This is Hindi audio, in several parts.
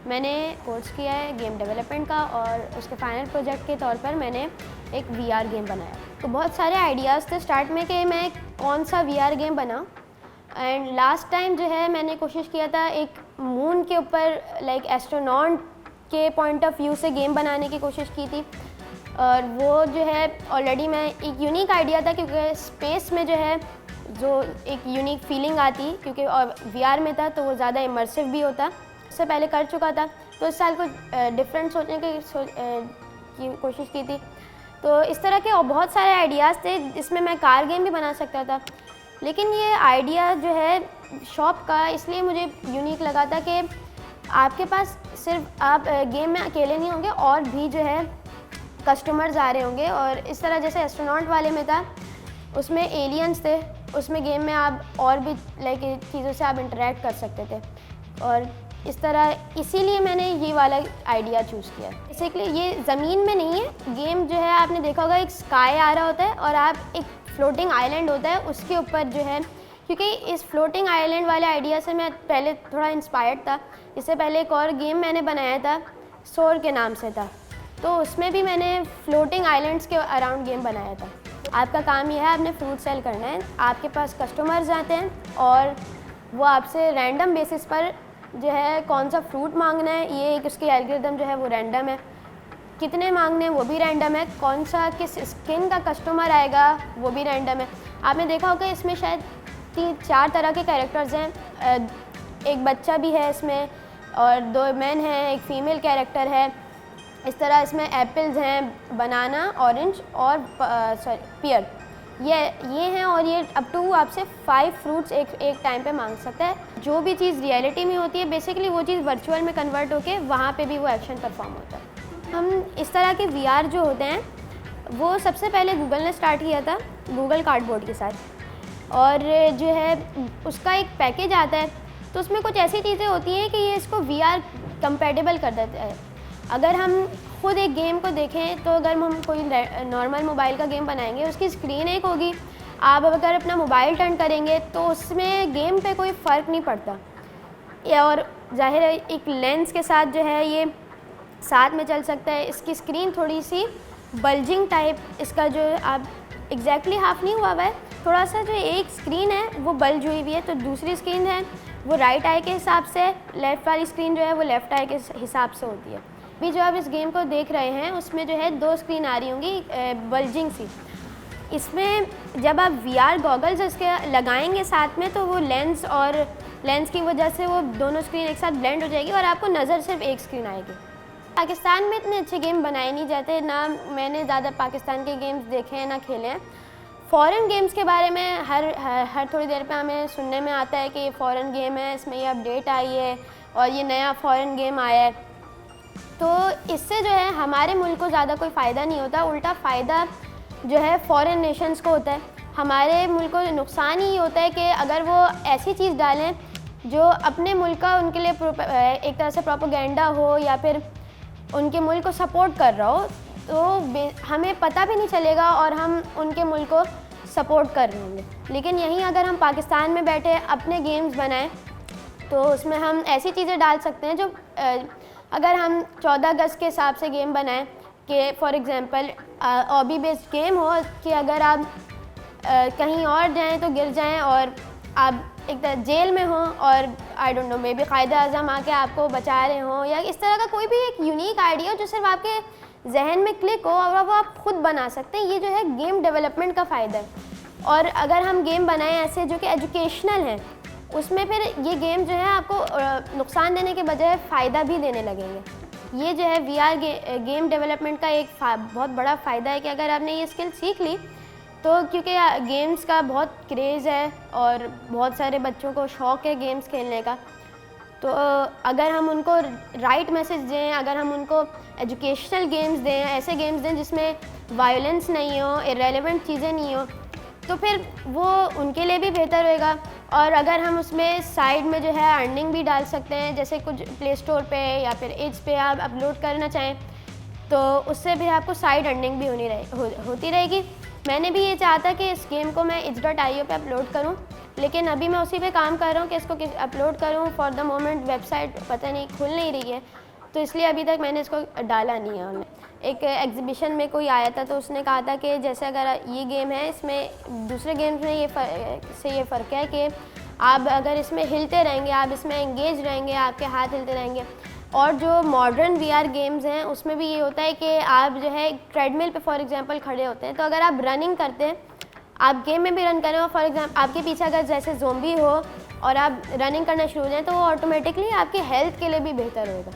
मैंने कोर्स किया है गेम डेवलपमेंट का और उसके फाइनल प्रोजेक्ट के तौर पर मैंने एक वीआर गेम बनाया। तो बहुत सारे आइडियाज़ थे स्टार्ट में कि मैं कौन सा वीआर गेम बनाऊं। एंड लास्ट टाइम जो है मैंने कोशिश किया था एक मून के ऊपर लाइक एस्ट्रोनॉट के पॉइंट ऑफ व्यू से गेम बनाने की कोशिश की थी। और वो जो है ऑलरेडी मैं एक यूनिक आइडिया था, क्योंकि स्पेस में जो है जो एक यूनिक फीलिंग आती, क्योंकि वीआर में था तो वो ज़्यादा इमर्सिव भी होता। उससे पहले कर चुका था तो इस साल कुछ डिफरेंट सोचने की कोशिश की थी। तो इस तरह के और बहुत सारे आइडियाज़ थे जिसमें मैं कार गेम भी बना सकता था, लेकिन ये आइडिया जो है शॉप का इसलिए मुझे यूनिक लगा था कि आपके पास सिर्फ आप गेम में अकेले नहीं होंगे और भी जो है कस्टमर्स आ रहे होंगे। और इस तरह जैसे एस्ट्रोनॉट वाले में था, उसमें एलियंस थे, उसमें गेम में आप और भी लाइक चीज़ों से आप इंटरेक्ट कर सकते थे। और इस तरह इसीलिए मैंने ये वाला आइडिया चूज़ किया। बेसिकली ये ज़मीन में नहीं है गेम, जो है आपने देखा होगा एक स्काई आ रहा होता है और आप एक फ्लोटिंग आइलैंड होता है उसके ऊपर जो है, क्योंकि इस फ्लोटिंग आइलैंड वाले आइडिया से मैं पहले थोड़ा इंस्पायर्ड था। इससे पहले एक और गेम मैंने बनाया था, सोर के नाम से था, तो उसमें भी मैंने फ्लोटिंग आइलैंड्स के अराउंड गेम बनाया था। आपका काम यह है आपने फ्रूट सेल करना है, आपके पास कस्टमर्स आते हैं और वो आपसे रैंडम बेसिस पर जो है कौन सा फ्रूट मांगना है, ये एक उसकी एल्गोरिथम जो है वो रैंडम है, कितने मांगने हैं वो भी रैंडम है, कौन सा किस स्किन का कस्टमर आएगा वो भी रैंडम है। आपने देखा होगा इसमें शायद 3-4 तरह के कैरेक्टर्स हैं, एक बच्चा भी है इसमें और 2 मैन हैं, एक फीमेल कैरेक्टर है। इस तरह इसमें एप्पल्स हैं, बनाना, ऑरेंज और पियर, ये हैं। और ये अप टू आपसे 5 फ्रूट्स एक टाइम पे मांग सकता है। जो भी चीज़ रियलिटी में होती है बेसिकली वो चीज़ वर्चुअल में कन्वर्ट होके वहाँ पे भी वो एक्शन परफॉर्म होता है। हम इस तरह के वीआर जो होते हैं वो सबसे पहले गूगल ने स्टार्ट किया था गूगल कार्डबोर्ड के साथ, और जो है उसका एक पैकेज आता है तो उसमें कुछ ऐसी चीज़ें होती हैं कि ये इसको वीआर कंपैटिबल कर देता है। अगर हम खुद एक गेम को देखें तो अगर हम कोई नॉर्मल मोबाइल का गेम बनाएंगे उसकी स्क्रीन एक होगी, आप अगर अपना मोबाइल टर्न करेंगे तो उसमें गेम पे कोई फ़र्क नहीं पड़ता। और जाहिर है एक लेंस के साथ जो है ये साथ में चल सकता है। इसकी स्क्रीन थोड़ी सी बल्जिंग टाइप, इसका जो आप एग्जैक्टली हाफ नहीं हुआ है, थोड़ा सा जो एक स्क्रीन है वो बल्ज हुई हुई है, तो दूसरी स्क्रीन है वो राइट आई के हिसाब से, लेफ़्ट वाली स्क्रीन जो है वो लेफ़्ट आई के हिसाब से होती है। अभी जो आप इस गेम को देख रहे हैं उसमें जो है 2 स्क्रीन आ रही होंगी बल्जिंग सी। इसमें जब आप वीआर गॉगल्स इसके लगाएंगे साथ में तो वो लेंस की वजह से वो दोनों स्क्रीन एक साथ ब्लेंड हो जाएगी और आपको नज़र सिर्फ एक स्क्रीन आएगी। पाकिस्तान में इतने अच्छे गेम बनाए नहीं जाते, ना मैंने ज़्यादा पाकिस्तान के गेम्स देखे हैं ना खेले हैं। फ़ॉरेन गेम्स के बारे में हर थोड़ी देर पे हमें सुनने में आता है कि ये फ़ॉरेन गेम है, इसमें ये अपडेट आई है और ये नया फ़ॉरेन गेम आया है। तो इससे जो है हमारे मुल्क को ज़्यादा कोई फ़ायदा नहीं होता, उल्टा फ़ायदा जो है फ़ॉरेन नेशंस को होता है। हमारे मुल्क को नुकसान ही होता है कि अगर वो ऐसी चीज़ डालें जो अपने मुल्क का उनके लिए एक तरह से प्रोपेगेंडा हो या फिर उनके मुल्क को सपोर्ट कर रहा हो, तो हमें पता भी नहीं चलेगा और हम उनके मुल्क को सपोर्ट कर रहे होंगे। लेकिन यहीं अगर हम पाकिस्तान में बैठे अपने गेम्स बनाएं तो उसमें हम ऐसी चीज़ें डाल सकते हैं जो अगर हम 14 अगस्त के हिसाब से गेम बनाएं कि फॉर एग्ज़ाम्पल ऑबी बेस्ड गेम हो कि अगर आप कहीं और जाएं तो गिर जाएं और आप एक तरह जेल में हो और I don't know may be कायदे आज़म आके आपको बचा रहे हों, या इस तरह का कोई भी एक यूनिक आइडिया जो सिर्फ आपके जहन में क्लिक हो और वो आप खुद बना सकते हैं। ये जो है गेम डेवलपमेंट का फ़ायदा है। और अगर हम गेम बनाएं ऐसे जो कि एजुकेशनल हैं, उसमें फिर ये गेम जो है आपको नुकसान देने के बजाय फ़ायदा भी देने लगेंगे। ये जो है वीआर गेम डेवलपमेंट का एक बहुत बड़ा फ़ायदा है कि अगर आपने ये स्किल सीख ली तो, क्योंकि गेम्स का बहुत क्रेज़ है और बहुत सारे बच्चों को शौक़ है गेम्स खेलने का, तो अगर हम उनको राइट मैसेज दें, अगर हम उनको एजुकेशनल गेम्स दें, ऐसे गेम्स दें जिसमें वायलेंस नहीं हो, इर्रेलेवेंट चीज़ें नहीं हो, तो फिर वो उनके लिए भी बेहतर होएगा। और अगर हम उसमें साइड में जो है अर्निंग भी डाल सकते हैं, जैसे कुछ प्ले स्टोर पे या फिर एज पे आप अपलोड करना चाहें तो उससे भी आपको साइड अर्निंग भी होती रहेगी। मैंने भी ये चाहा था कि इस गेम को मैं itch.io पे अपलोड करूं लेकिन अभी मैं उसी पे काम कर रहा हूँ कि इसको अपलोड करूँ। फॉर द मोमेंट वेबसाइट पता नहीं खुल नहीं रही है, तो इसलिए अभी तक मैंने इसको डाला नहीं है ऑनलाइन। एक एग्जीबिशन में कोई आया था तो उसने कहा था कि जैसे अगर ये गेम है, इसमें दूसरे गेम्स में ये फ़र्क है कि आप अगर इसमें हिलते रहेंगे, आप इसमें एंगेज रहेंगे, आपके हाथ हिलते रहेंगे। और जो मॉडर्न वीआर गेम्स हैं उसमें भी ये होता है कि आप जो है ट्रेडमिल पे फॉर एग्जांपल खड़े होते हैं, तो अगर आप रनिंग करते हैं, आप गेम में भी रन करें और फॉर एग्जांपल आपके पीछे अगर जैसे ज़ोंबी हो और आप रनिंग करना शुरू हो जाएँ, तो वो ऑटोमेटिकली आपकी हेल्थ के लिए भी बेहतर होगा।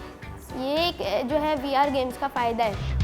ये एक जो है वीआर गेम्स का फ़ायदा है।